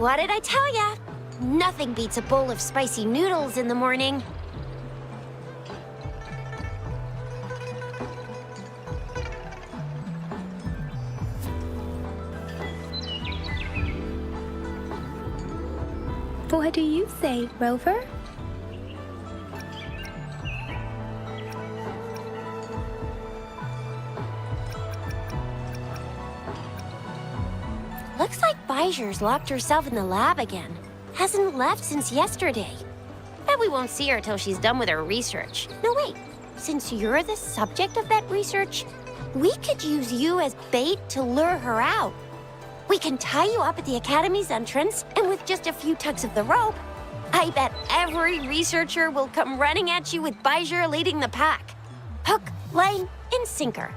What did I tell ya? Nothing beats a bowl of spicy noodles in the morning. What do you say, Rover? Looks like Bijur's locked herself in the lab again. Hasn't left since yesterday. Bet we won't see her till she's done with her research. No, wait. Since you're the subject of that research, we could use you as bait to lure her out. We can tie you up at the Academy's entrance, and with just a few tugs of the rope, I bet every researcher will come running at you with Bijur leading the pack. Hook, line, and sinker.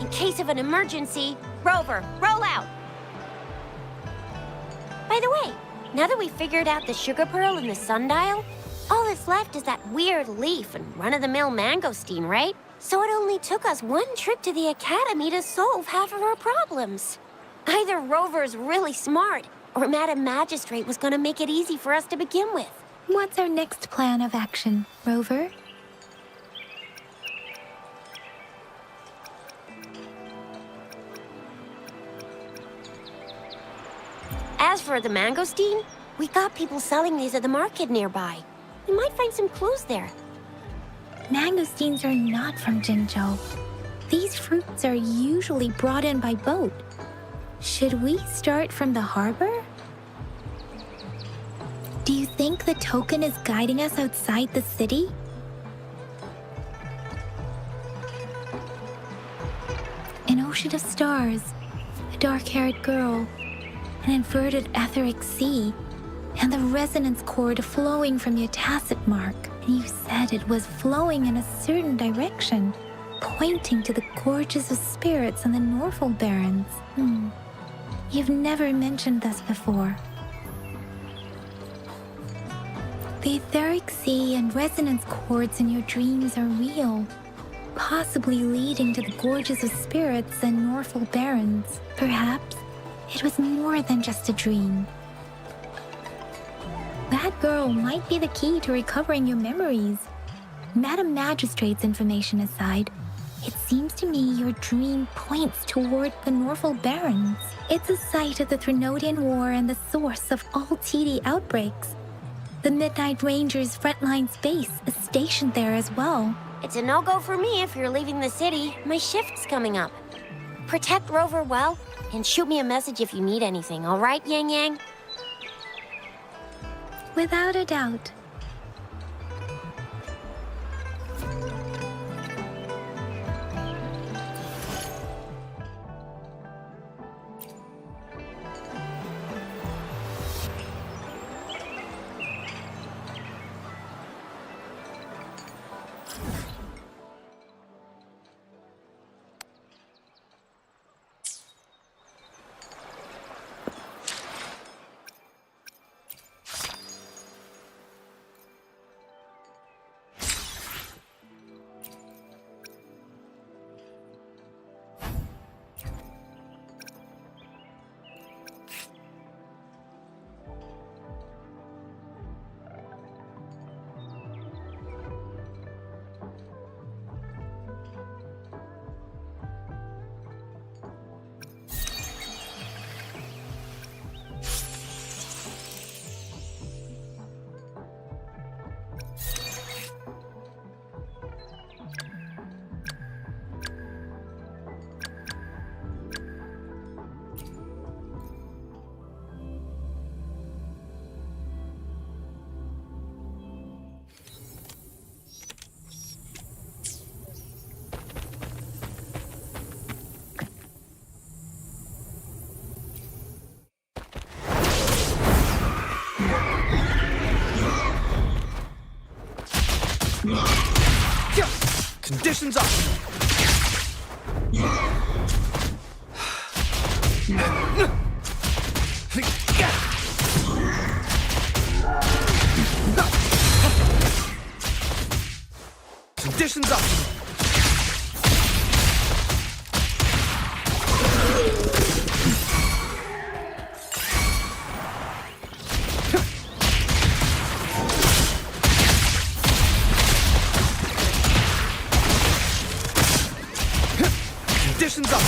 In case of an emergency, Rover, roll out! By the way, now that we figured out the sugar pearl and the sundial, all that's left is that weird leaf and run-of-the-mill mangosteen, right? So it only took us one trip to the Academy to solve half of our problems. Either Rover's really smart, or Madam Magistrate was gonna make it easy for us to begin with. What's our next plan of action, Rover? As for the mangosteen, we got people selling these at the market nearby. We might find some clues there. Mangosteens are not from Jinzhou. These fruits are usually brought in by boat. Should we start from the harbor? Do you think the token is guiding us outside the city? An ocean of stars, a dark-haired girl, an inverted etheric sea, and the resonance cord flowing from your tacit mark. And you said it was flowing in a certain direction, pointing to the gorges of spirits and the Norful Barrens. You've never mentioned this before. The etheric sea and resonance cords in your dreams are real, possibly leading to the gorges of spirits and Norful Barrens. Perhaps it was more than just a dream. That girl might be the key to recovering your memories. Madam Magistrate's information aside, it seems to me your dream points toward the Norful Barrens. It's a site of the Threnodian War and the source of all TD outbreaks. The Midnight Rangers' frontline base is stationed there as well. It's a no-go for me if you're leaving the city. My shift's coming up. Protect Rover well, and shoot me a message if you need anything, all right, Yang Yang? Without a doubt. Conditions up! Conditions up! Conditions up!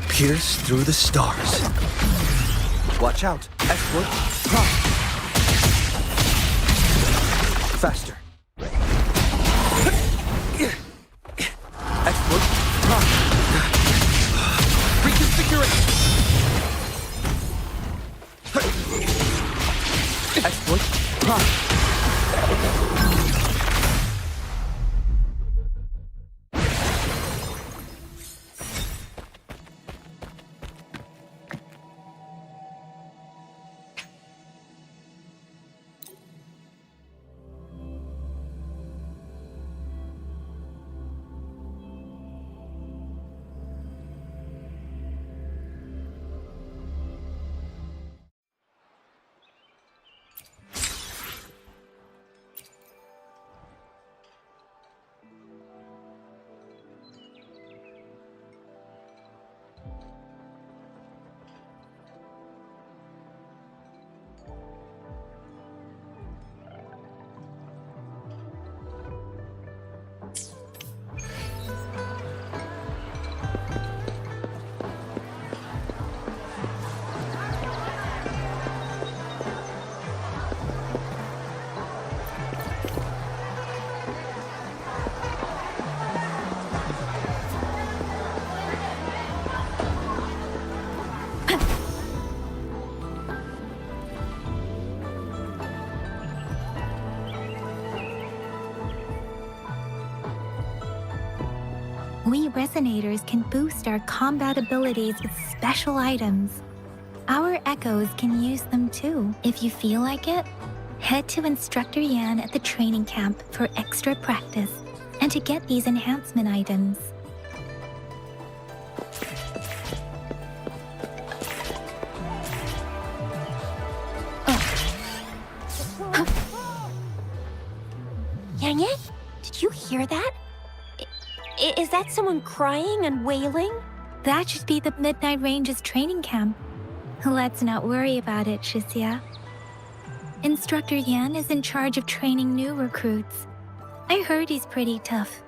Pierce through the stars. Watch out. F-foot. Faster. F-foot. Reconfigure it. F-foot. We Resonators can boost our combat abilities with special items. Our Echoes can use them too. If you feel like it, head to Instructor Yan at the training camp for extra practice and to get these enhancement items. Yang Yang, did you hear that? Is that someone crying and wailing? That should be the Midnight Ranges training camp. Let's not worry about it, Shixia. Instructor Yan is in charge of training new recruits. I heard he's pretty tough,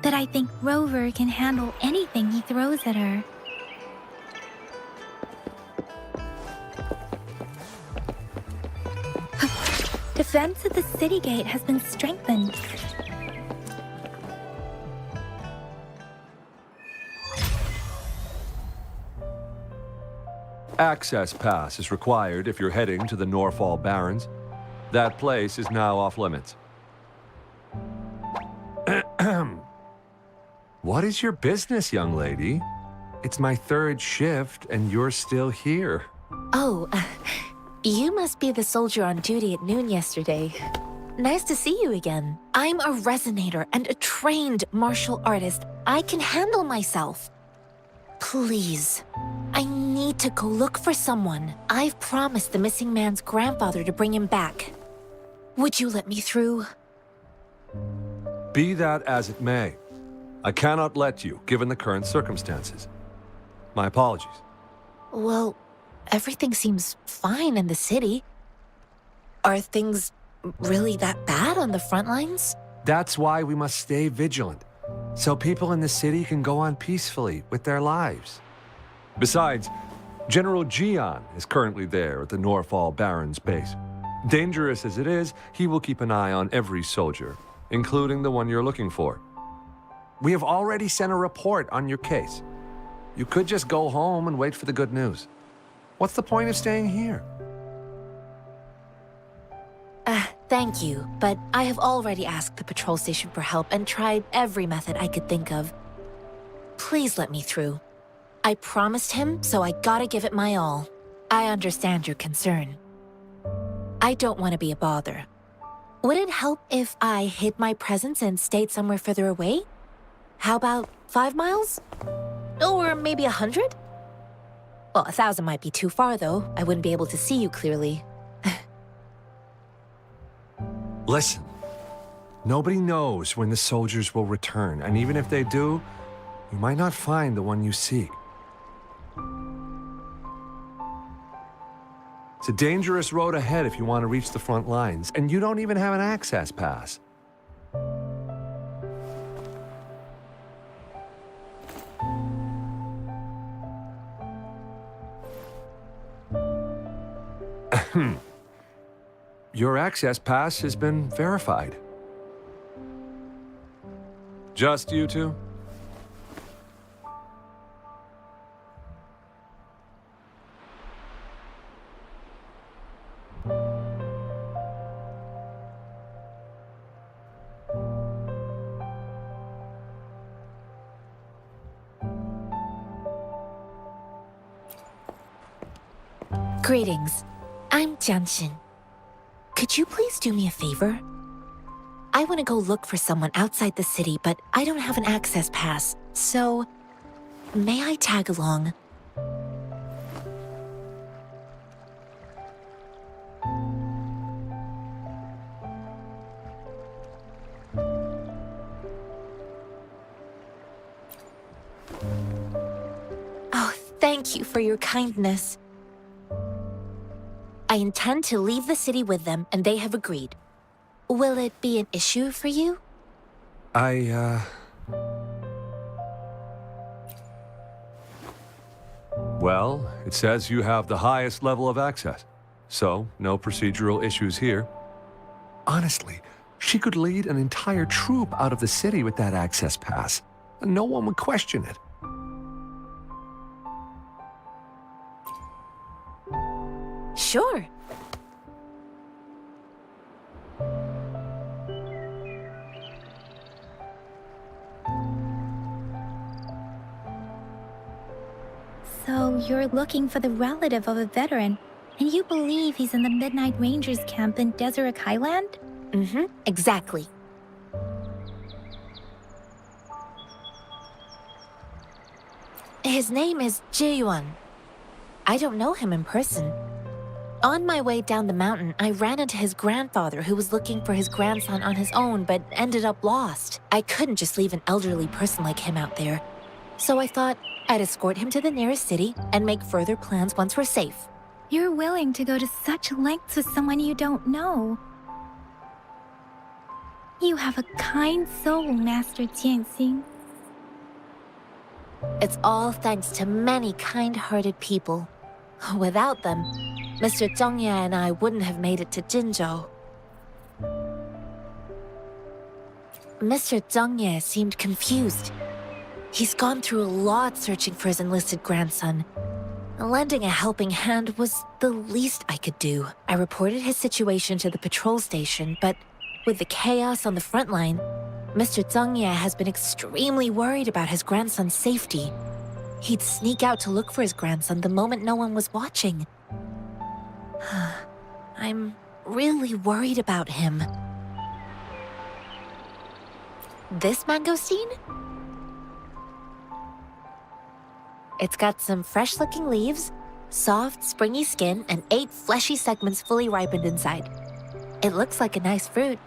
but I think Rover can handle anything he throws at her. Defense of the city gate has been strengthened. Access pass is required if you're heading to the Norfall Barrens. That place is now off limits. What is your business, young lady? It's my third shift and you're still here. Oh, you must be the soldier on duty at noon yesterday. Nice to see you again. I'm a resonator and a trained martial artist. I can handle myself. Please, I need to go look for someone. I've promised the missing man's grandfather to bring him back. Would you let me through? Be that as it may, I cannot let you, given the current circumstances. My apologies. Well, everything seems fine in the city. Are things really that bad on the front lines? That's why we must stay vigilant, so people in the city can go on peacefully with their lives. Besides, General Jian is currently there at the Norfall Barrens base. Dangerous as it is, he will keep an eye on every soldier, including the one you're looking for. We have already sent a report on your case. You could just go home and wait for the good news. What's the point of staying here? Thank you, but I have already asked the patrol station for help and tried every method I could think of. Please let me through. I promised him, so I gotta give it my all. I understand your concern. I don't want to be a bother. Would it help if I hid my presence and stayed somewhere further away? How about 5 miles? Or maybe 100? Well, 1,000 might be too far, though. I wouldn't be able to see you clearly. Listen, nobody knows when the soldiers will return, and even if they do, you might not find the one you seek. It's a dangerous road ahead if you want to reach the front lines, and you don't even have an access pass. Your access pass has been verified. Just you two? Greetings. I'm Jianxin. Could you please do me a favor? I want to go look for someone outside the city, but I don't have an access pass, so may I tag along? Oh, thank you for your kindness. I intend to leave the city with them, and they have agreed. Will it be an issue for you? Well, it says you have the highest level of access, so no procedural issues here. Honestly, she could lead an entire troop out of the city with that access pass, and no one would question it. Sure. So you're looking for the relative of a veteran, and you believe he's in the Midnight Rangers camp in Deseret Highland? Mm-hmm, exactly. His name is Ji-yuan. I don't know him in person. On my way down the mountain, I ran into his grandfather who was looking for his grandson on his own but ended up lost. I couldn't just leave an elderly person like him out there. So I thought I'd escort him to the nearest city and make further plans once we're safe. You're willing to go to such lengths with someone you don't know. You have a kind soul, Master Jianxing. It's all thanks to many kind-hearted people. Without them, Mr. Zhongye and I wouldn't have made it to Jinzhou. Mr. Zhongye seemed confused. He's gone through a lot searching for his enlisted grandson. Lending a helping hand was the least I could do. I reported his situation to the patrol station, but with the chaos on the front line, Mr. Zhongye has been extremely worried about his grandson's safety. He'd sneak out to look for his grandson the moment no one was watching. I'm really worried about him. This mangosteen? It's got some fresh-looking leaves, soft, springy skin, and 8 fleshy segments fully ripened inside. It looks like a nice fruit.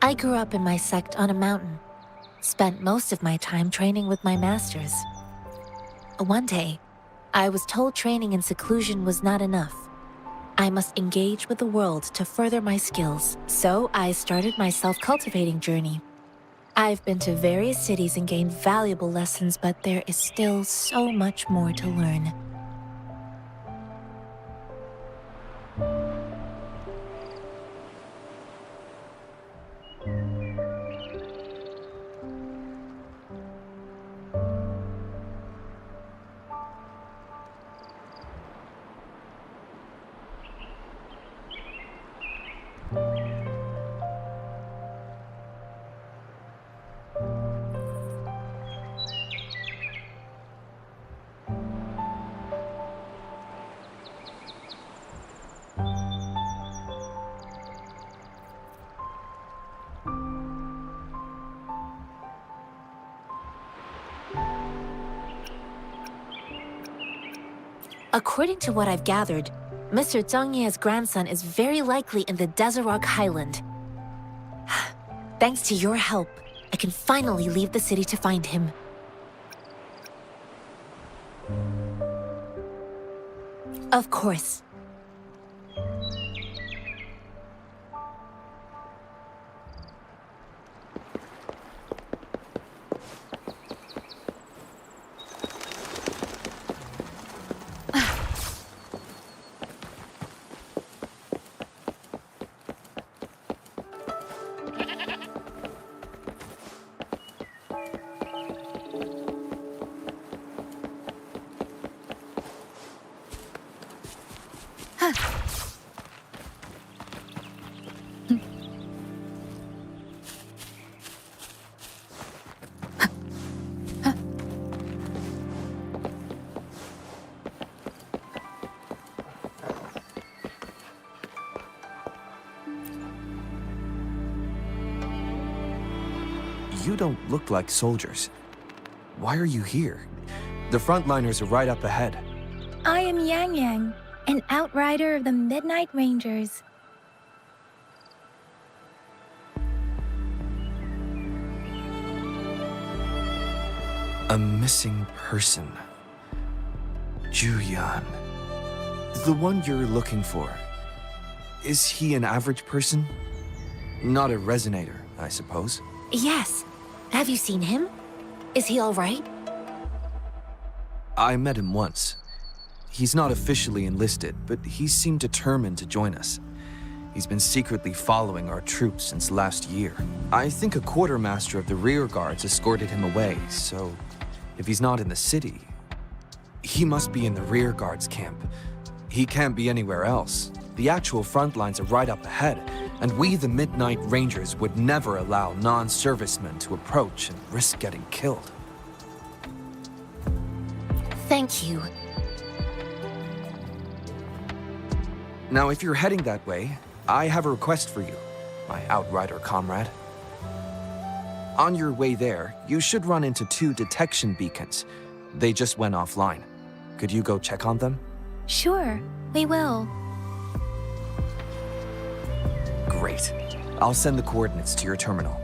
I grew up in my sect on a mountain. Spent most of my time training with my masters. One day, I was told training in seclusion was not enough. I must engage with the world to further my skills, so I started my self-cultivating journey. I've been to various cities and gained valuable lessons, but there is still so much more to learn. According to what I've gathered, Mr. Zhang Ye's grandson is very likely in the Desert Highland. Thanks to your help, I can finally leave the city to find him. Of course. You don't look like soldiers. Why are you here? The frontliners are right up ahead. I am Yang Yang, an outrider of the Midnight Rangers. A missing person. Juyan. The one you're looking for. Is he an average person? Not a resonator, I suppose. Yes. Have you seen him? Is he all right? I met him once. He's not officially enlisted, but he seemed determined to join us. He's been secretly following our troops since last year. I think a quartermaster of the rear guards escorted him away, so if he's not in the city, he must be in the rear guards camp. He can't be anywhere else. The actual front lines are right up ahead, and we, the Midnight Rangers, would never allow non-servicemen to approach and risk getting killed. Thank you. Now, if you're heading that way, I have a request for you, my outrider comrade. On your way there, you should run into 2 detection beacons. They just went offline. Could you go check on them? Sure, we will. Great. I'll send the coordinates to your terminal.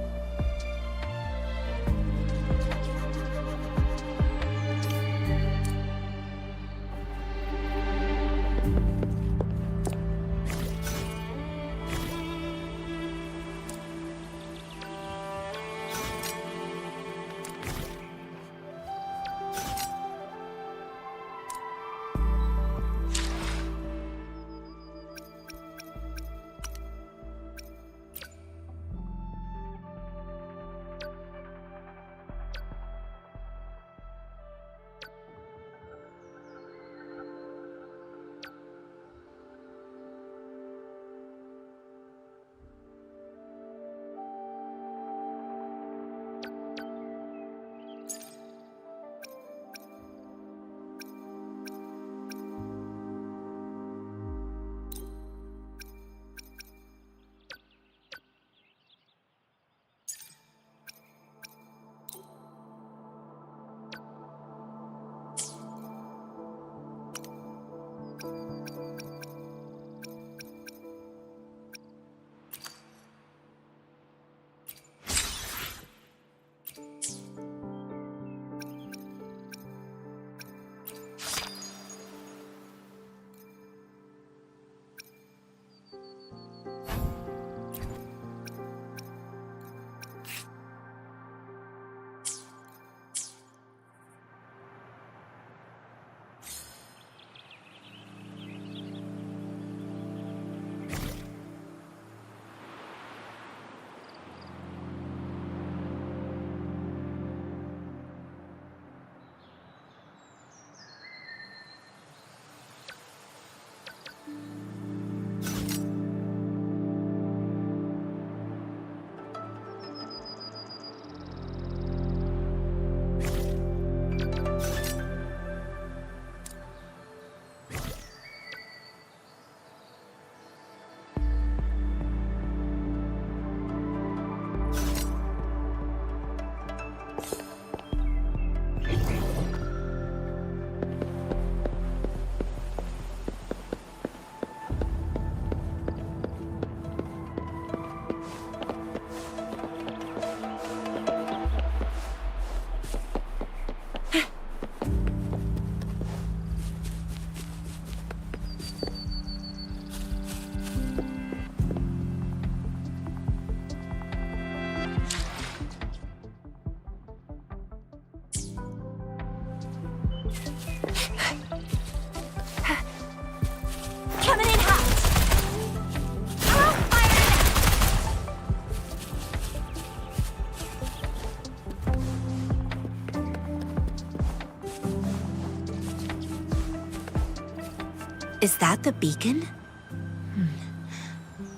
Is that the beacon?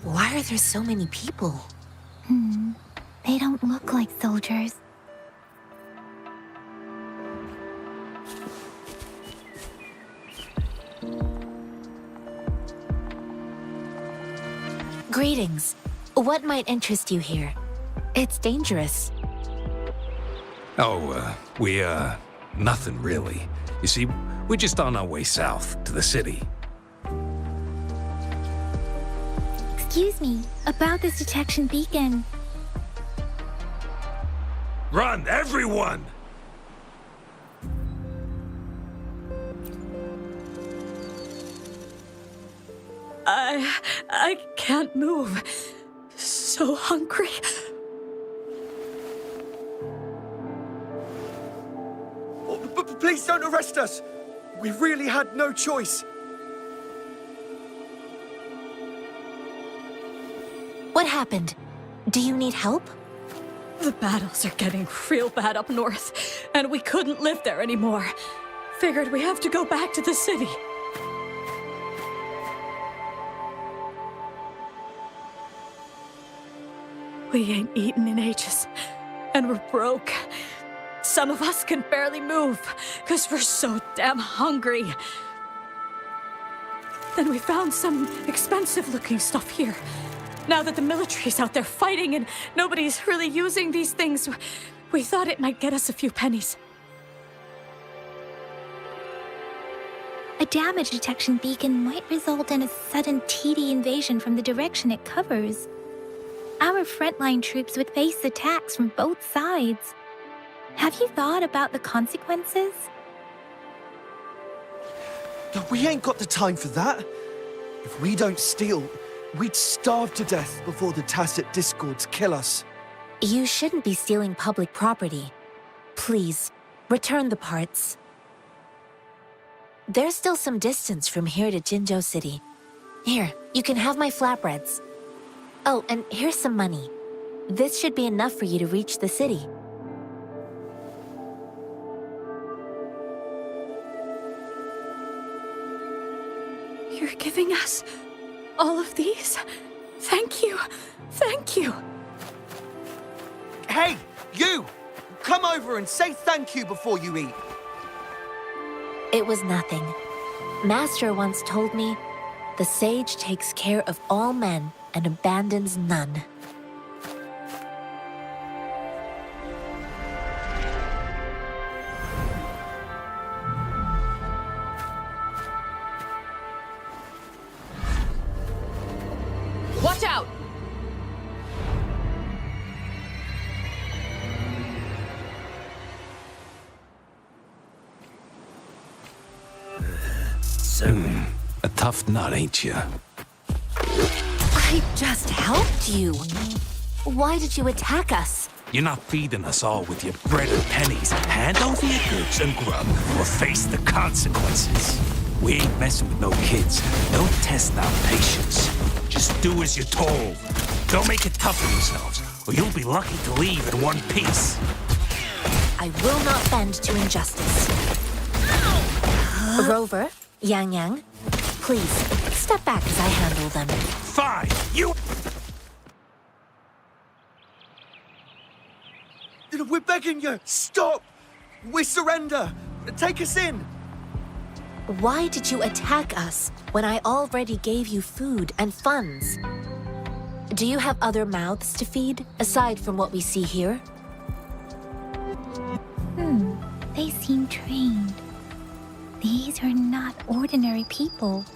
Why are there so many people? They don't look like soldiers. Greetings. What might interest you here? It's dangerous. Nothing really. You see, we're just on our way south to the city. Excuse me, about this detection beacon. Run, everyone! I can't move. So hungry. Please don't arrest us! We really had no choice. What happened? Do you need help? The battles are getting real bad up north, and we couldn't live there anymore. Figured we have to go back to the city. We ain't eaten in ages, and we're broke. Some of us can barely move, because we're so damn hungry. Then we found some expensive-looking stuff here. Now that the military's out there fighting and nobody's really using these things, we thought it might get us a few pennies. A damage detection beacon might result in a sudden TD invasion from the direction it covers. Our frontline troops would face attacks from both sides. Have you thought about the consequences? We ain't got the time for that. If we don't steal, we'd starve to death before the Tacet Discords kill us. You shouldn't be stealing public property. Please, return the parts. There's still some distance from here to Jinzhou City. Here, you can have my flatbreads. Oh, and here's some money. This should be enough for you to reach the city. You're giving us all of these? Thank you. Thank you. Hey, you! Come over and say thank you before you eat. It was nothing. Master once told me, the sage takes care of all men and abandons none. Watch out! So, a tough nut, ain't you? I just helped you. Why did you attack us? You're not feeding us all with your bread and pennies. Hand over your goods and grub, or face the consequences. We ain't messing with no kids. Don't test our patience. Just do as you're told. Don't make it tough on yourselves, or you'll be lucky to leave in one piece. I will not bend to injustice. Rover, Yang Yang, please, step back as I handle them. Fine, you... We're begging you, stop! We surrender! Take us in! Why did you attack us when I already gave you food and funds? Do you have other mouths to feed, aside from what we see here? They seem trained. These are not ordinary people.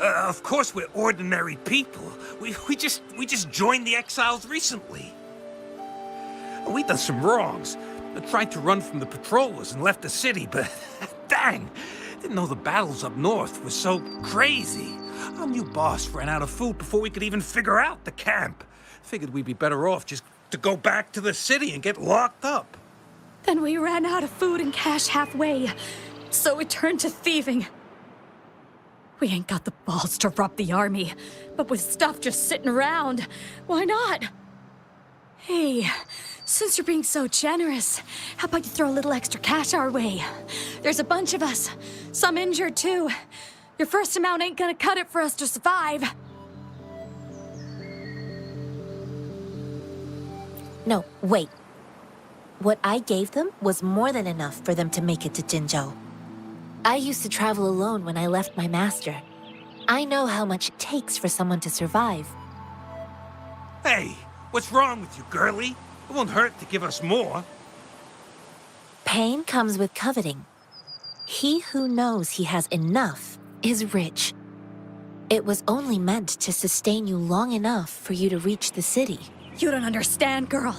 Of course we're ordinary people. We just joined the Exiles recently. We've done some wrongs. Tried to run from the patrollers and left the city, but dang, didn't know the battles up north were so crazy. Our new boss ran out of food before we could even figure out the camp. Figured we'd be better off just to go back to the city and get locked up. Then we ran out of food and cash halfway, so we turned to thieving. We ain't got the balls to rob the army, but with stuff just sitting around, why not? Hey, since you're being so generous, how about you throw a little extra cash our way? There's a bunch of us, some injured too. Your first amount ain't gonna cut it for us to survive. No, wait. What I gave them was more than enough for them to make it to Jinzhou. I used to travel alone when I left my master. I know how much it takes for someone to survive. Hey, what's wrong with you, girlie? It won't hurt to give us more. Pain comes with coveting. He who knows he has enough is rich. It was only meant to sustain you long enough for you to reach the city. You don't understand, girl.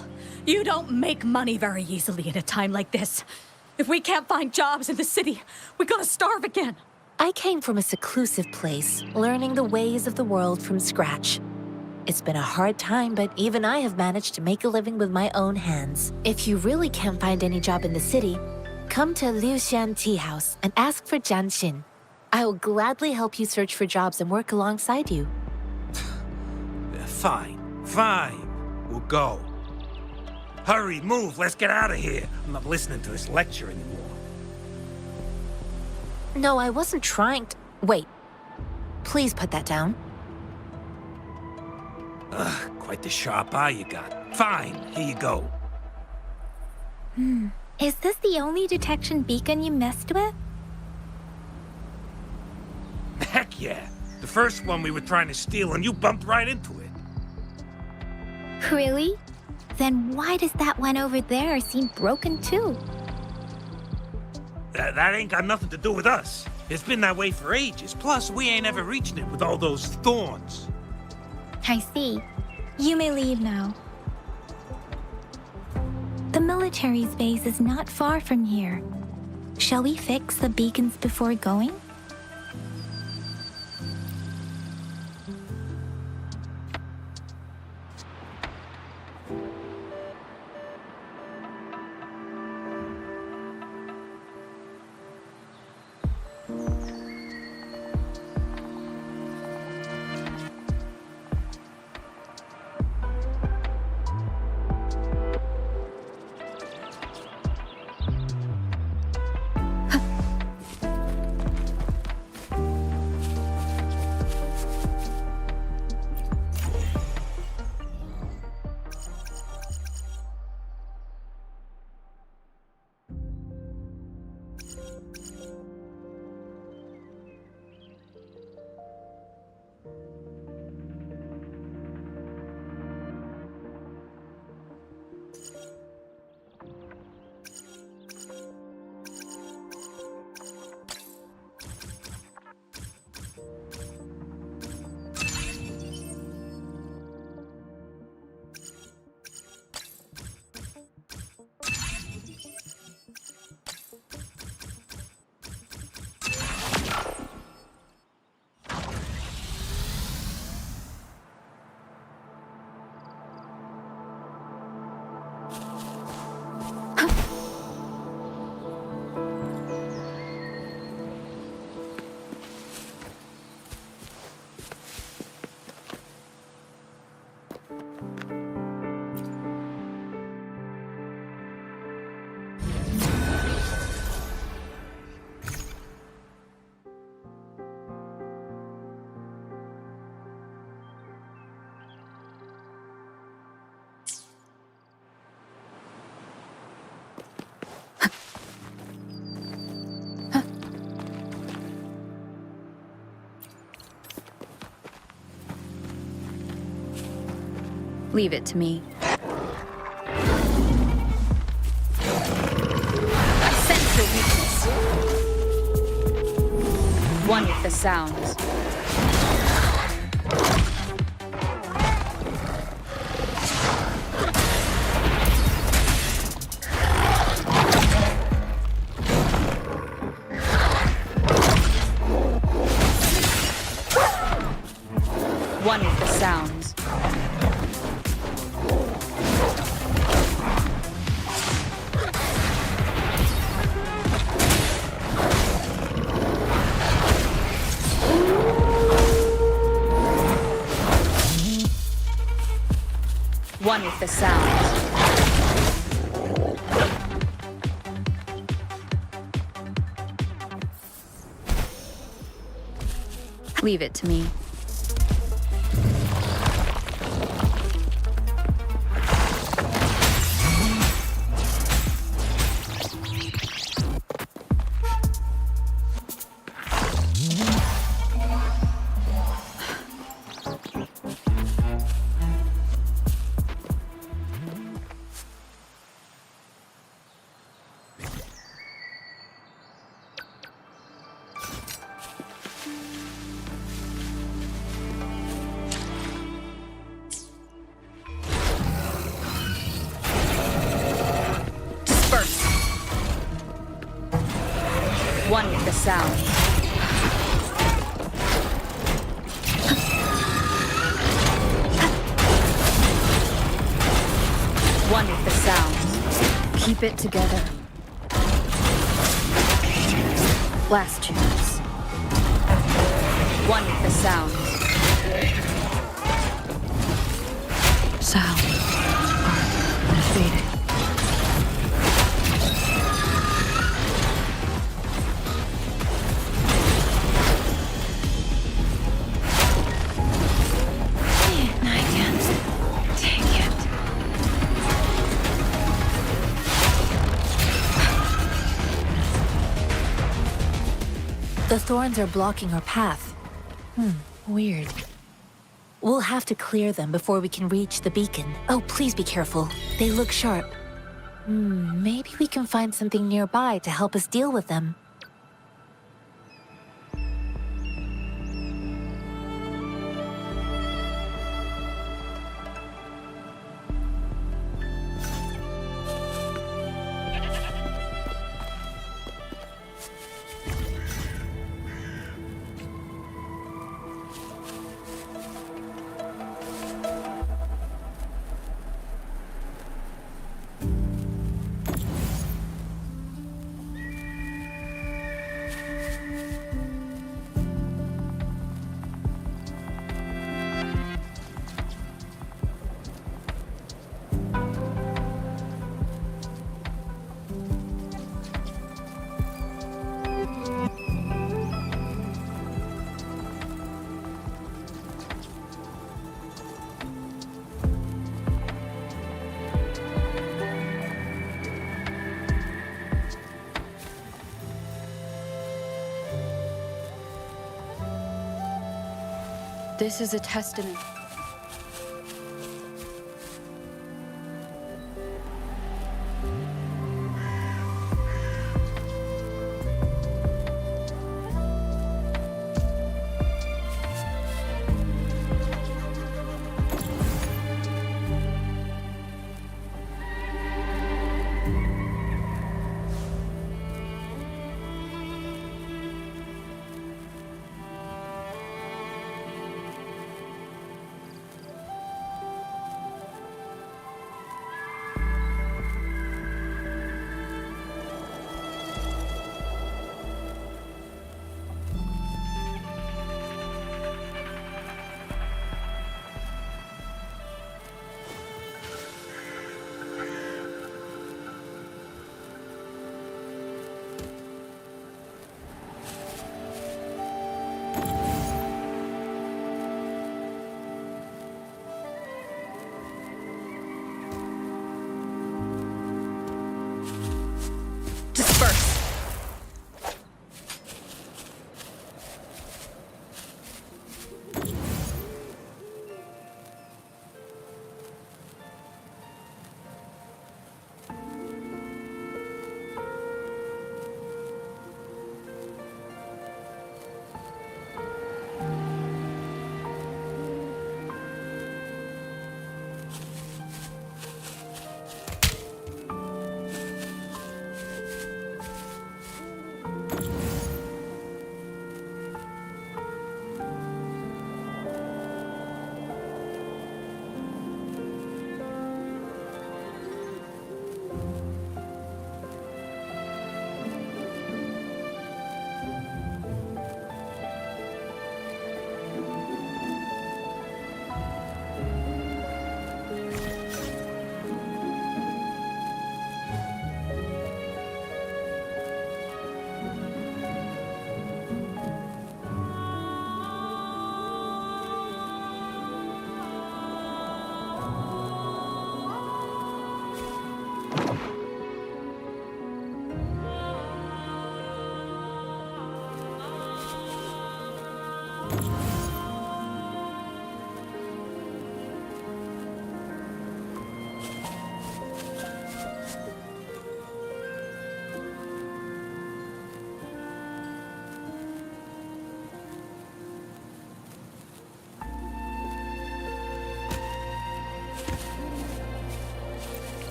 You don't make money very easily in a time like this. If we can't find jobs in the city, we're gonna starve again. I came from a seclusive place, learning the ways of the world from scratch. It's been a hard time, but even I have managed to make a living with my own hands. If you really can't find any job in the city, come to Liu Xian Tea House and ask for Jian Xin. I will gladly help you search for jobs and work alongside you. Fine. We'll go. Hurry, move, let's get out of here. I'm not listening to this lecture anymore. No, I wasn't trying to... Wait. Please put that down. Quite the sharp eye you got. Fine, here you go. Is this the only detection beacon you messed with? Heck yeah. The first one we were trying to steal and you bumped right into it. Really? Then why does that one over there seem broken too? That ain't got nothing to do with us. It's been that way for ages. Plus, we ain't ever reaching it with all those thorns. I see. You may leave now. The military's base is not far from here. Shall we fix the beacons before going? Leave it to me. I sense your weakness. One with the sounds. sounds. One with the sounds. Leave it to me. One with the sound. One with the sound. Keep it together. Last chance. One with the sound. Sound. Are fading. The thorns are blocking our path. Weird. We'll have to clear them before we can reach the beacon. Oh, please be careful. They look sharp. Maybe we can find something nearby to help us deal with them. This is a testament.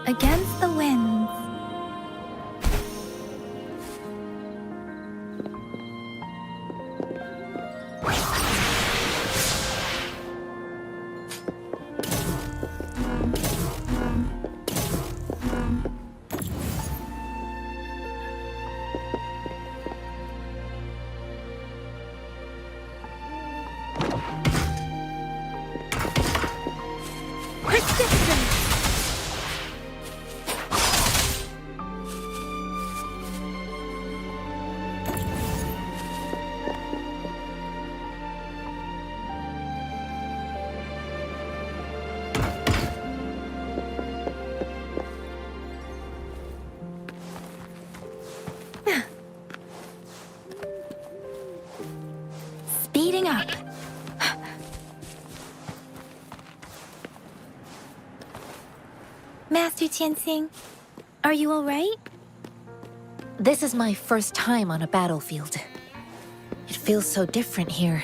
Against the winds. Speeding up. Master Qianxing, are you all right? This is my first time on a battlefield. It feels so different here.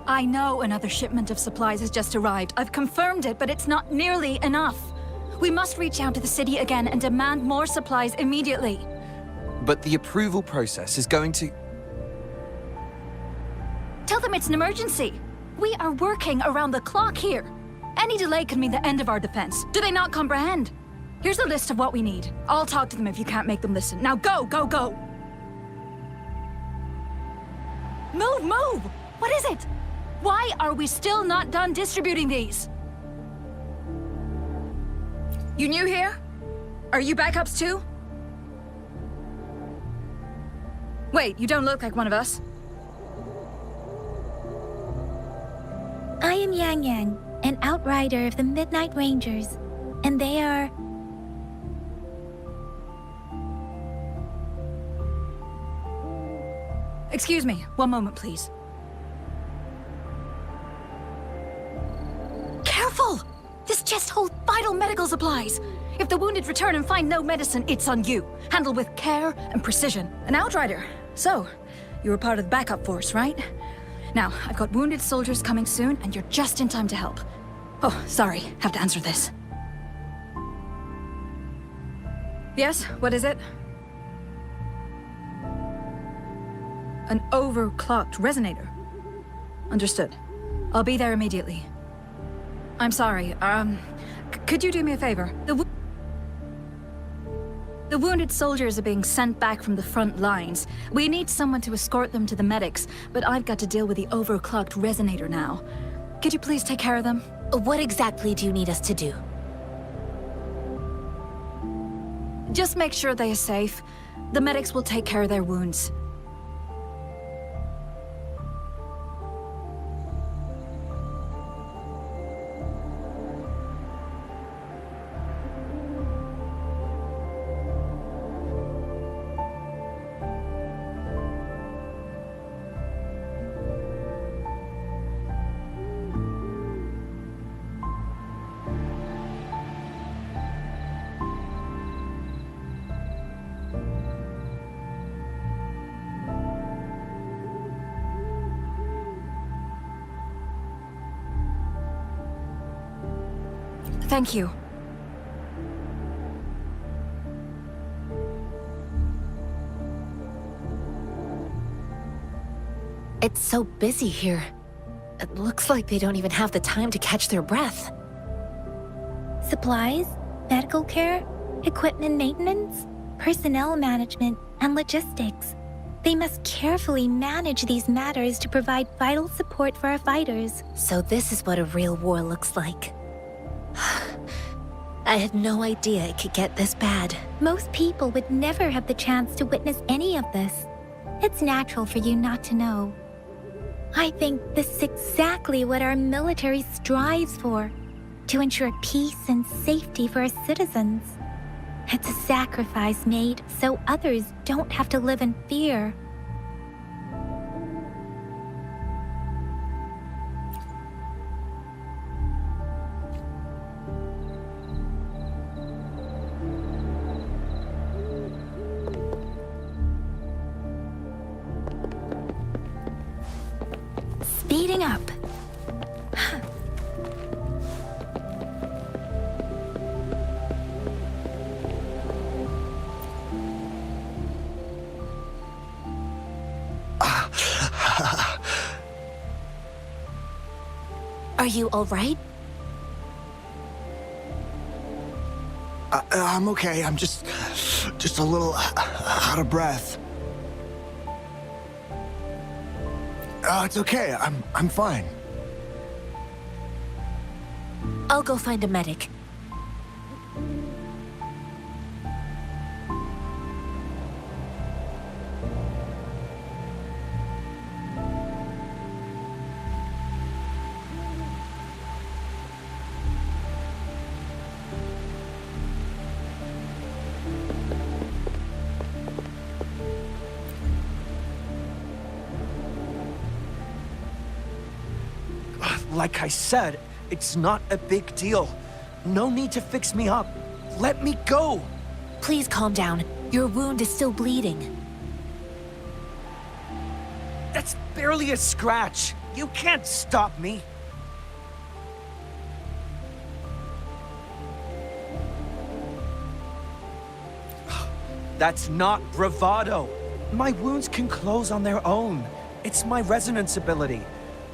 I know another shipment of supplies has just arrived. I've confirmed it, but it's not nearly enough. We must reach out to the city again and demand more supplies immediately. But the approval process is going to... Tell them it's an emergency. We are working around the clock here. Any delay could mean the end of our defense. Do they not comprehend? Here's a list of what we need. I'll talk to them if you can't make them listen. Now go, go, go! Move, move! What is it? Why are we still not done distributing these? You new here? Are you backups too? Wait, you don't look like one of us. I am Yang Yang, an outrider of the Midnight Rangers, and they are... Excuse me, one moment, please. Careful! This chest holds vital medical supplies. If the wounded return and find no medicine, it's on you. Handle with care and precision. An outrider. So, you were part of the backup force, right? Now, I've got wounded soldiers coming soon, and you're just in time to help. Oh, sorry, have to answer this. Yes, what is it? An overclocked resonator. Understood. I'll be there immediately. I'm sorry, could you do me a favor? The wounded soldiers are being sent back from the front lines. We need someone to escort them to the medics, but I've got to deal with the overclocked resonator now. Could you please take care of them? What exactly do you need us to do? Just make sure they are safe. The medics will take care of their wounds. Thank you. It's so busy here. It looks like they don't even have the time to catch their breath. Supplies, medical care, equipment maintenance, personnel management, and logistics. They must carefully manage these matters to provide vital support for our fighters. So this is what a real war looks like. I had no idea it could get this bad. Most people would never have the chance to witness any of this. It's natural for you not to know. I think this is exactly what our military strives for, to ensure peace and safety for our citizens. It's a sacrifice made so others don't have to live in fear. Speeding up. Are you all right? I'm okay. I'm just a little out of breath. It's okay. I'm fine. I'll go find a medic. Like I said, it's not a big deal. No need to fix me up. Let me go! Please calm down. Your wound is still bleeding. That's barely a scratch. You can't stop me. That's not bravado. My wounds can close on their own. It's my resonance ability.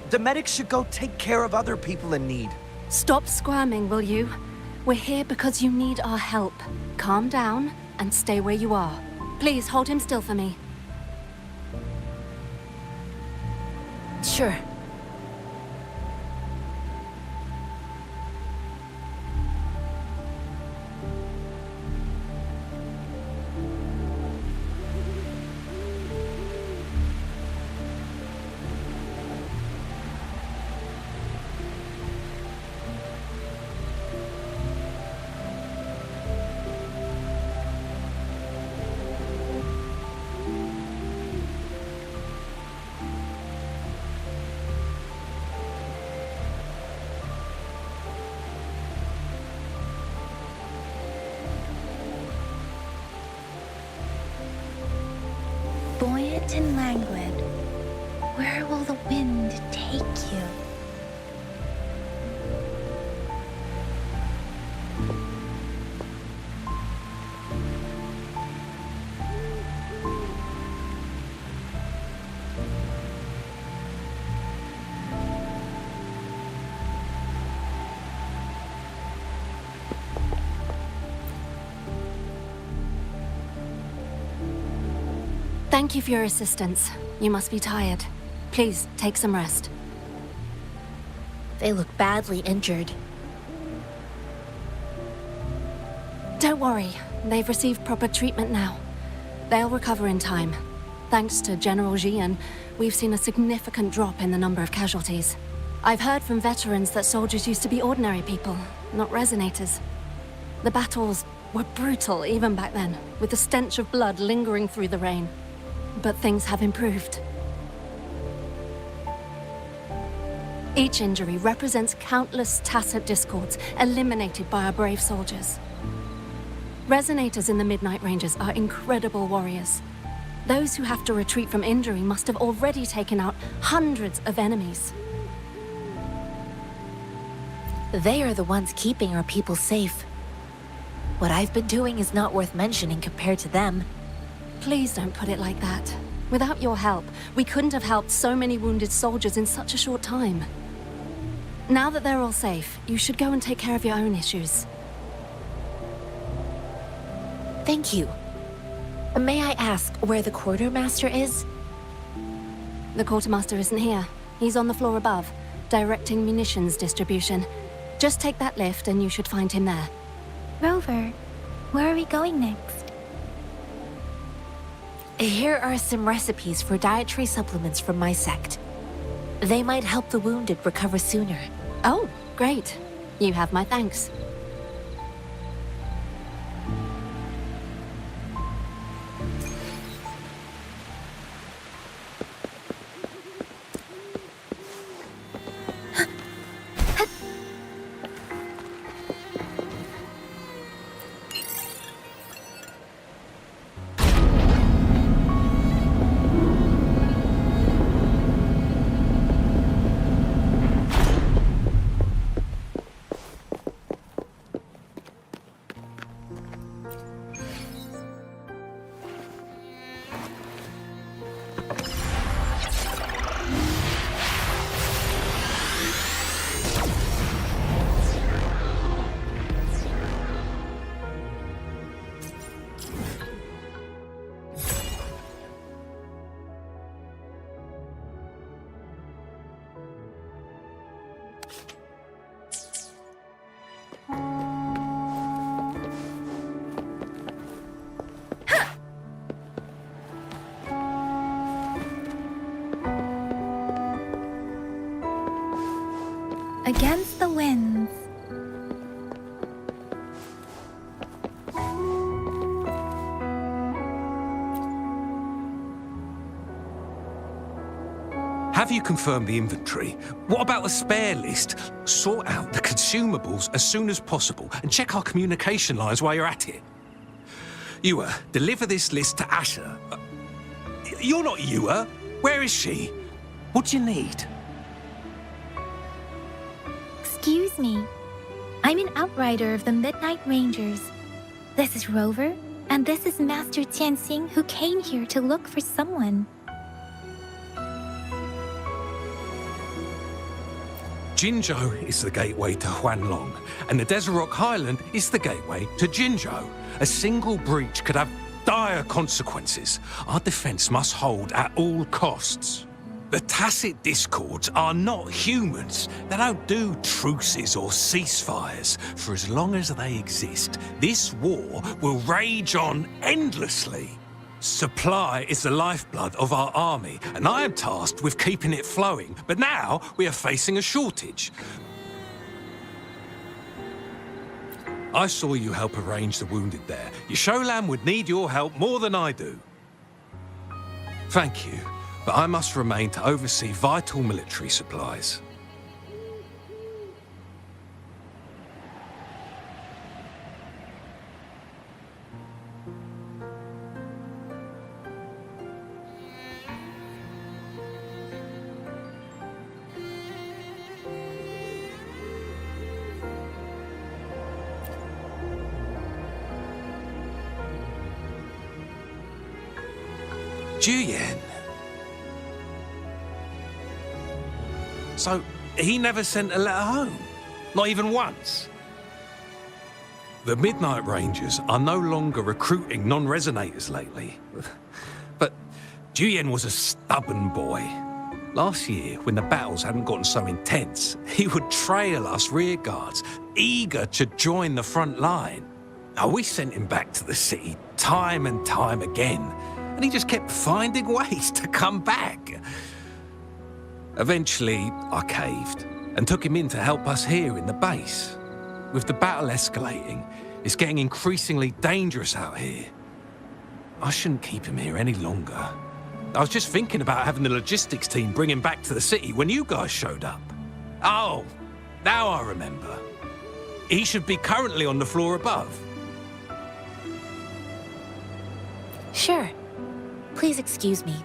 The medics should go take care of other people in need. Stop squirming, will you? We're here because you need our help. Calm down and stay where you are. Please hold him still for me. Sure. Buoyant and languid, where will the wind take you? Thank you for your assistance. You must be tired. Please, take some rest. They look badly injured. Don't worry. They've received proper treatment now. They'll recover in time. Thanks to General Jian, we've seen a significant drop in the number of casualties. I've heard from veterans that soldiers used to be ordinary people, not resonators. The battles were brutal even back then, with the stench of blood lingering through the rain. But things have improved. Each injury represents countless tacit discords eliminated by our brave soldiers. Resonators in the Midnight Rangers are incredible warriors. Those who have to retreat from injury must have already taken out hundreds of enemies. They are the ones keeping our people safe. What I've been doing is not worth mentioning compared to them. Please don't put it like that. Without your help, we couldn't have helped so many wounded soldiers in such a short time. Now that they're all safe, you should go and take care of your own issues. Thank you. May I ask where the quartermaster is? The quartermaster isn't here. He's on the floor above, directing munitions distribution. Just take that lift and you should find him there. Rover, where are we going next? Here are some recipes for dietary supplements from my sect. They might help the wounded recover sooner. Oh, great. You have my thanks. Against the winds. Have you confirmed the inventory? What about the spare list? Sort out the consumables as soon as possible and check our communication lines while you're at it. Ewa, deliver this list to Asher. You're not Ewa. Where is she? What do you need? Excuse me. I'm an outrider of the Midnight Rangers. This is Rover, and this is Master Tianxing, who came here to look for someone. Jinzhou is the gateway to Huanlong, and the Desert Rock Highland is the gateway to Jinzhou. A single breach could have dire consequences. Our defense must hold at all costs. The Tacit Discords are not humans. They don't do truces or ceasefires. For as long as they exist, this war will rage on endlessly. Supply is the lifeblood of our army, and I am tasked with keeping it flowing. But now we are facing a shortage. I saw you help arrange the wounded there. Yasholan would need your help more than I do. Thank you, but I must remain to oversee vital military supplies. Juyen. So, he never sent a letter home? Not even once? The Midnight Rangers are no longer recruiting non-resonators lately. But Juyen was a stubborn boy. Last year, when the battles hadn't gotten so intense, he would trail us rearguards, eager to join the front line. Now, we sent him back to the city time and time again, and he just kept finding ways to come back. Eventually, I caved and took him in to help us here in the base. With the battle escalating, it's getting increasingly dangerous out here. I shouldn't keep him here any longer. I was just thinking about having the logistics team bring him back to the city when you guys showed up. Oh, now I remember. He should be currently on the floor above. Sure. Please excuse me.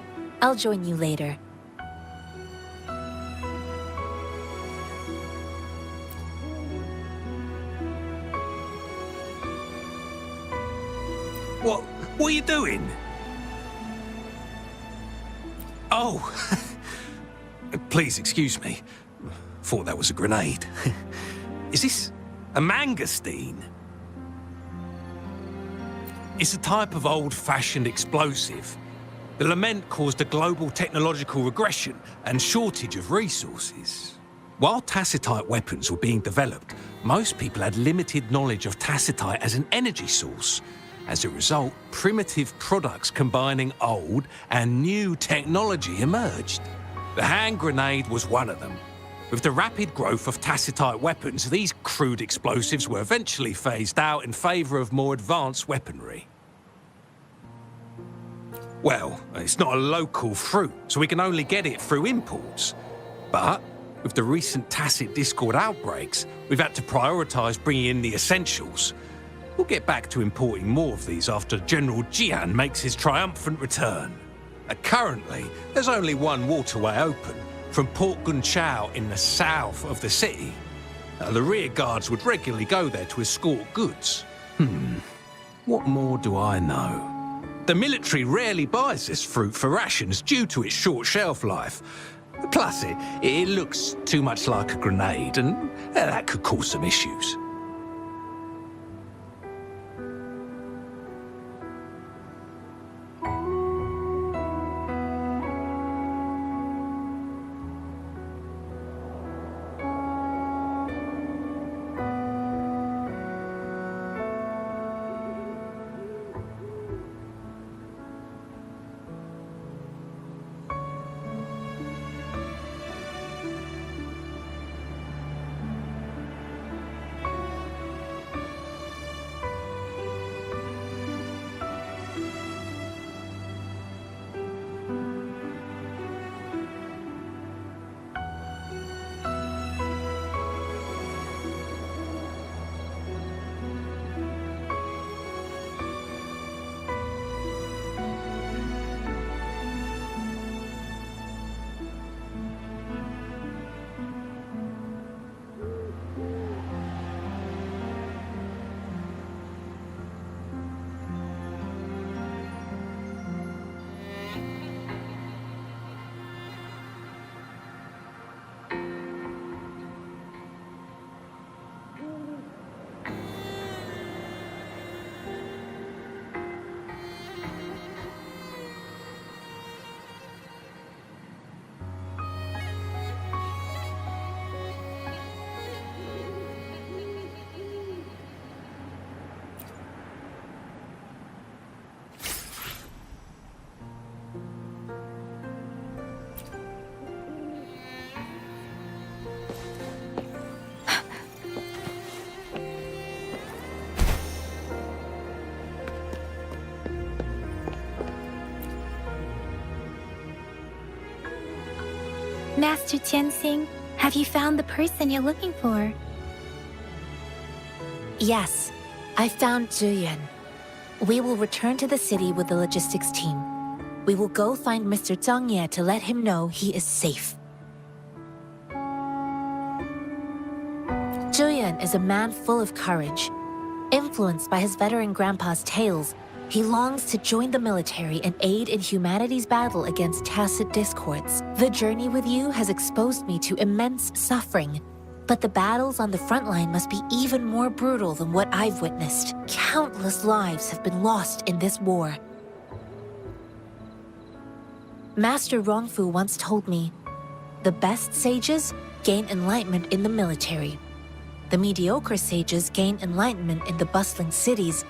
I'll join you later. What are you doing? Oh, please excuse me. Thought that was a grenade. Is this a mangosteen? It's a type of old-fashioned explosive. The lament caused a global technological regression and shortage of resources. While tacitite weapons were being developed, most people had limited knowledge of tacitite as an energy source. As a result, primitive products combining old and new technology emerged. The hand grenade was one of them. With the rapid growth of tacitite weapons, these crude explosives were eventually phased out in favour of more advanced weaponry. Well, it's not a local fruit, so we can only get it through imports. But with the recent Tacit Discord outbreaks, we've had to prioritise bringing in the essentials. We'll get back to importing more of these after General Jian makes his triumphant return. Currently, there's only one waterway open, from Port Gunchao in the south of the city. The rear guards would regularly go there to escort goods. What more do I know? The military rarely buys this fruit for rations due to its short shelf life. Plus, it looks too much like a grenade, and that could cause some issues. Master Tianxing, have you found the person you're looking for? Yes, I found Zhiyuan. We will return to the city with the logistics team. We will go find Mr. Zhang Ye to let him know he is safe. Zhiyuan is a man full of courage. Influenced by his veteran grandpa's tales, he longs to join the military and aid in humanity's battle against tacit discords. The journey with you has exposed me to immense suffering, but the battles on the front line must be even more brutal than what I've witnessed. Countless lives have been lost in this war. Master Rongfu once told me, the best sages gain enlightenment in the military. The mediocre sages gain enlightenment in the bustling cities,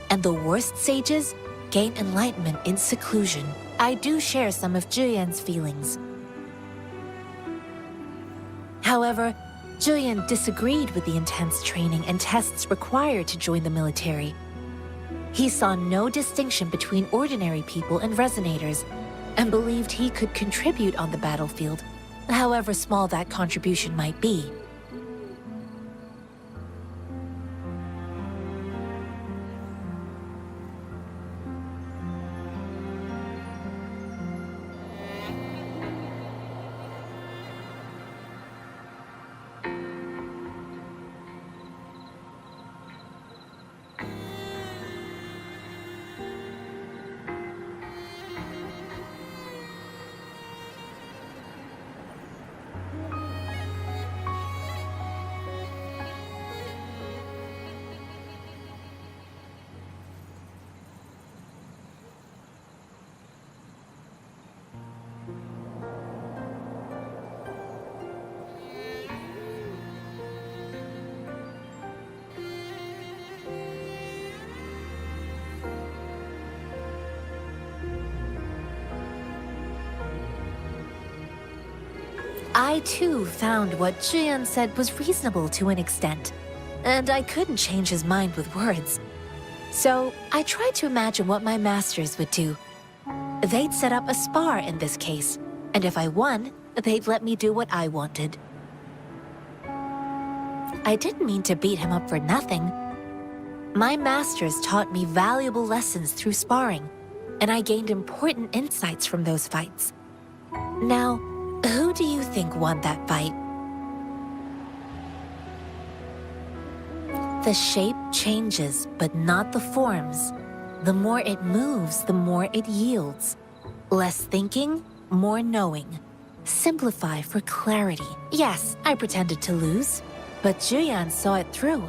and the worst sages gain enlightenment in seclusion. I do share some of Julian's feelings. However, Julian disagreed with the intense training and tests required to join the military. He saw no distinction between ordinary people and resonators, and believed he could contribute on the battlefield, however small that contribution might be. I too found what Julian said was reasonable to an extent, and I couldn't change his mind with words. So I tried to imagine what my masters would do. They'd set up a spar in this case, and if I won, they'd let me do what I wanted. I didn't mean to beat him up for nothing. My masters taught me valuable lessons through sparring, and I gained important insights from those fights. Now, who do you think won that fight? The shape changes, but not the forms. The more it moves, the more it yields. Less thinking, more knowing. Simplify for clarity. Yes, I pretended to lose, but Julian saw it through.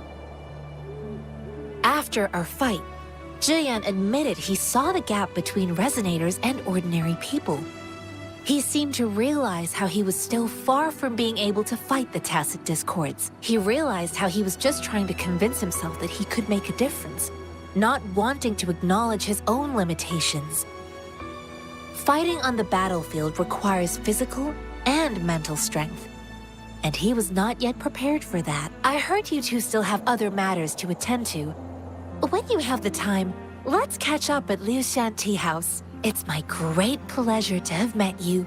After our fight, Julian admitted he saw the gap between resonators and ordinary people. He seemed to realize how he was still far from being able to fight the Tacit Discords. He realized how he was just trying to convince himself that he could make a difference, not wanting to acknowledge his own limitations. Fighting on the battlefield requires physical and mental strength, and he was not yet prepared for that. I heard you two still have other matters to attend to. When you have the time, let's catch up at Liu Shan Tea House. It's my great pleasure to have met you.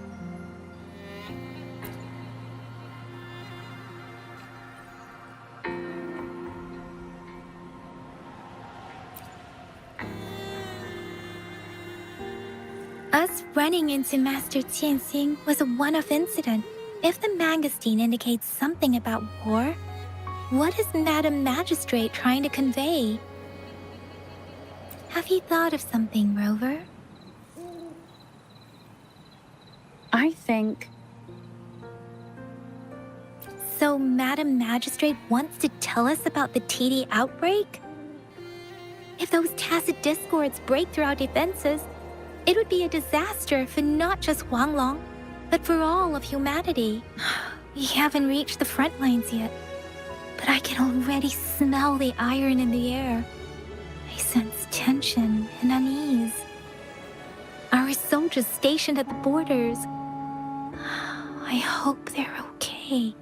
Us running into Master Tianxing was a one-off incident. If the Mangosteen indicates something about war, what is Madam Magistrate trying to convey? Have you thought of something, Rover? I think... So Madam Magistrate wants to tell us about the TD outbreak? If those Tacit Discords break through our defenses, it would be a disaster for not just Huanglong, but for all of humanity. We haven't reached the front lines yet, but I can already smell the iron in the air. I sense tension and unease. Our soldiers stationed at the borders. I hope they're okay.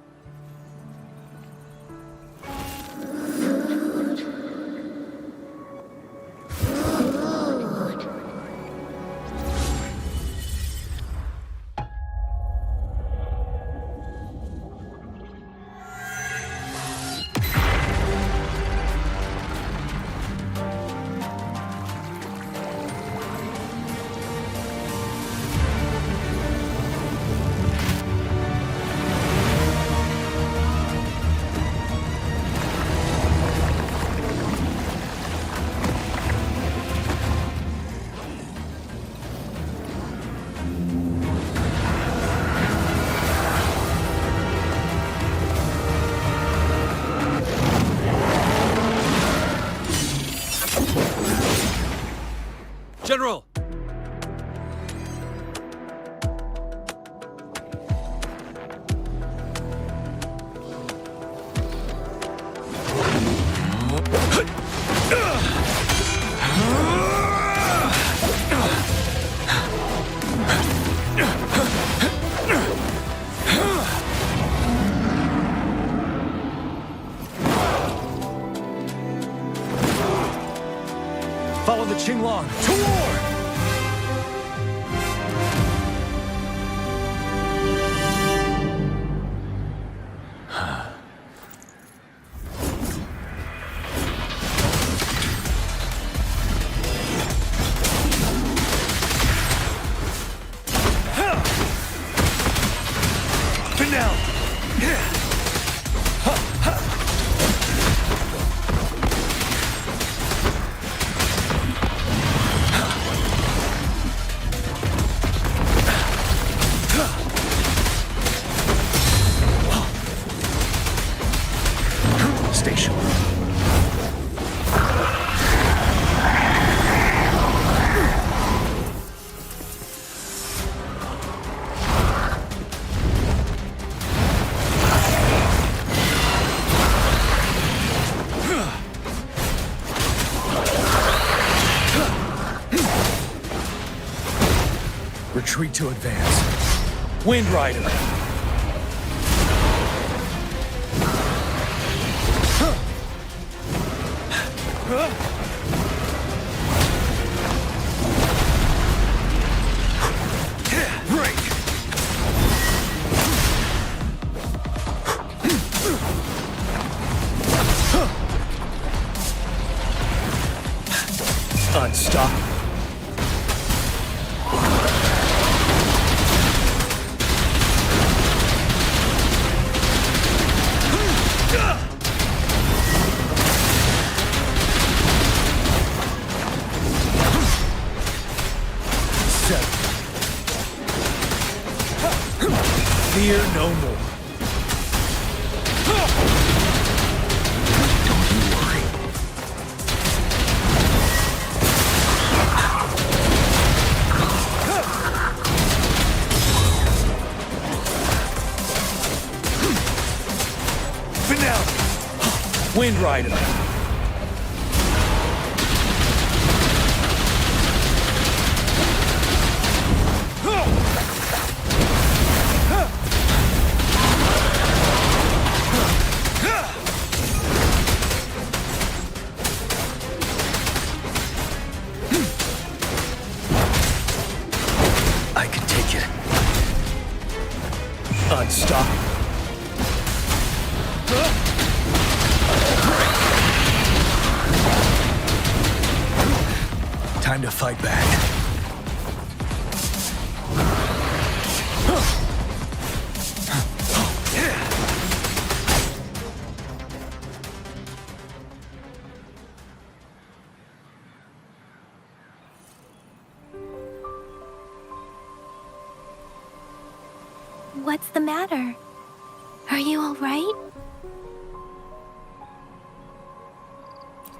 General! Follow the Qinglong to war! Station. Retreat to advance. Wind Rider. Break. Unstoppable. Fear no more. Don't you worry. Finale. Wind Rider. I can take it. Unstoppable. Time to fight back. What's the matter? Are you all right?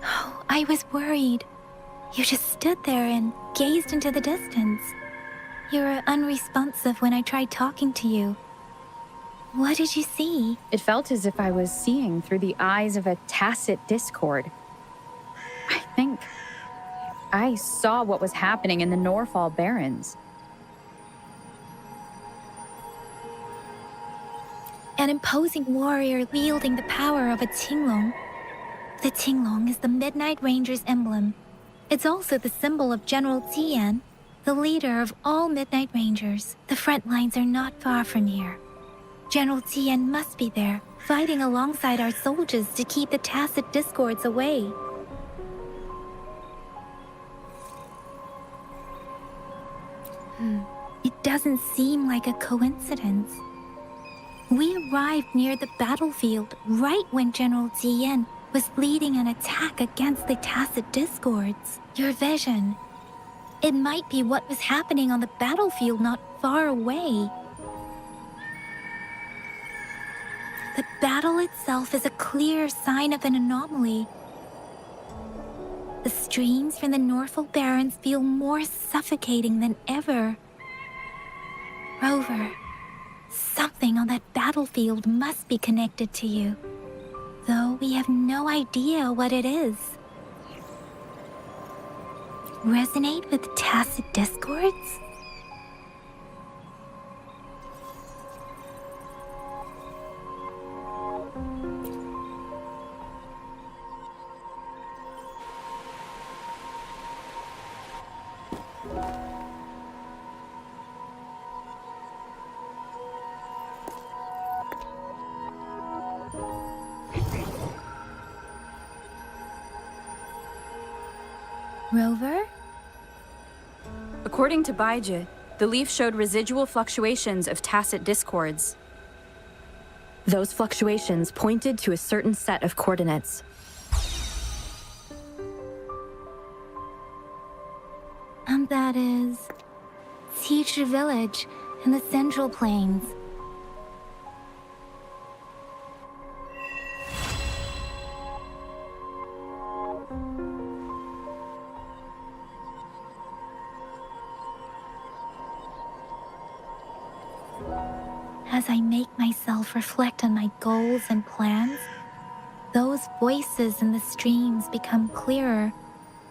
Oh, I was worried. You just stood there and gazed into the distance. You were unresponsive when I tried talking to you. What did you see? It felt as if I was seeing through the eyes of a tacit discord. I think I saw what was happening in the Norfall Barrens. An imposing warrior wielding the power of a Qinglong. The Qinglong is the Midnight Ranger's emblem. It's also the symbol of General Tian, the leader of all Midnight Rangers. The front lines are not far from here. General Tian must be there, fighting alongside our soldiers to keep the tacit discords away. It doesn't seem like a coincidence. We arrived near the battlefield right when General Tian was leading an attack against the tacit discords. Your vision. It might be what was happening on the battlefield not far away. The battle itself is a clear sign of an anomaly. The streams from the Norfall Barrens feel more suffocating than ever. Rover, something on that battlefield must be connected to you, though we have no idea what it is. Resonate with tacit discords? Rover? According to Baija, the leaf showed residual fluctuations of tacit discords. Those fluctuations pointed to a certain set of coordinates. And that is Siege Village in the Central Plains. As I make myself reflect on my goals and plans, those voices in the streams become clearer,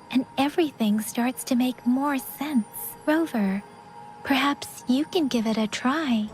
and everything starts to make more sense. Rover, perhaps you can give it a try.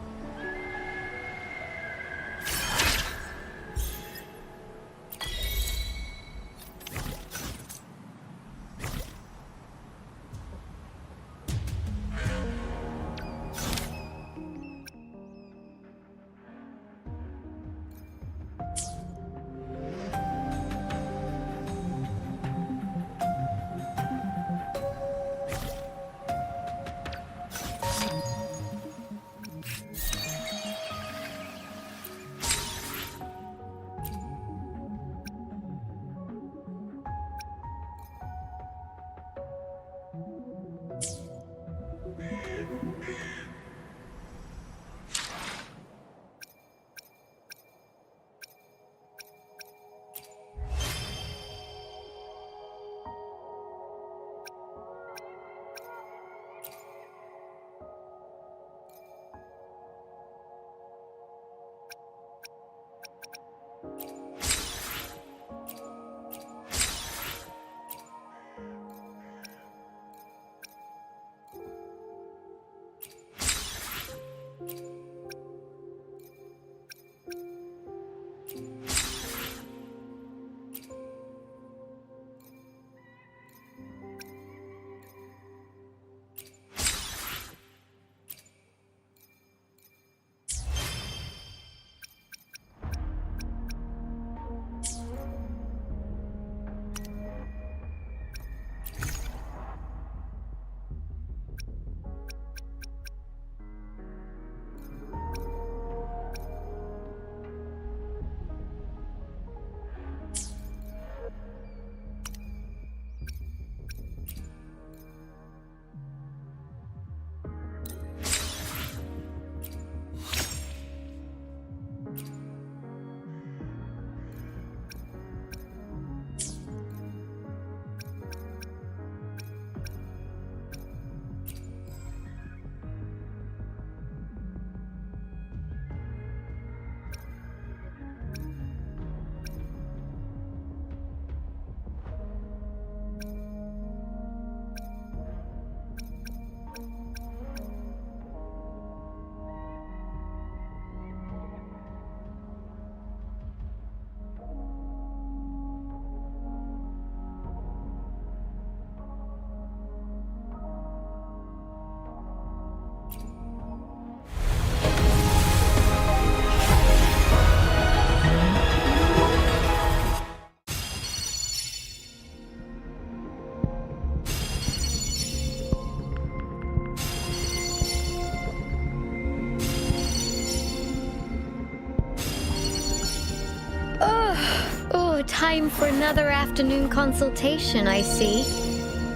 Time for another afternoon consultation, I see.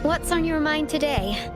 What's on your mind today?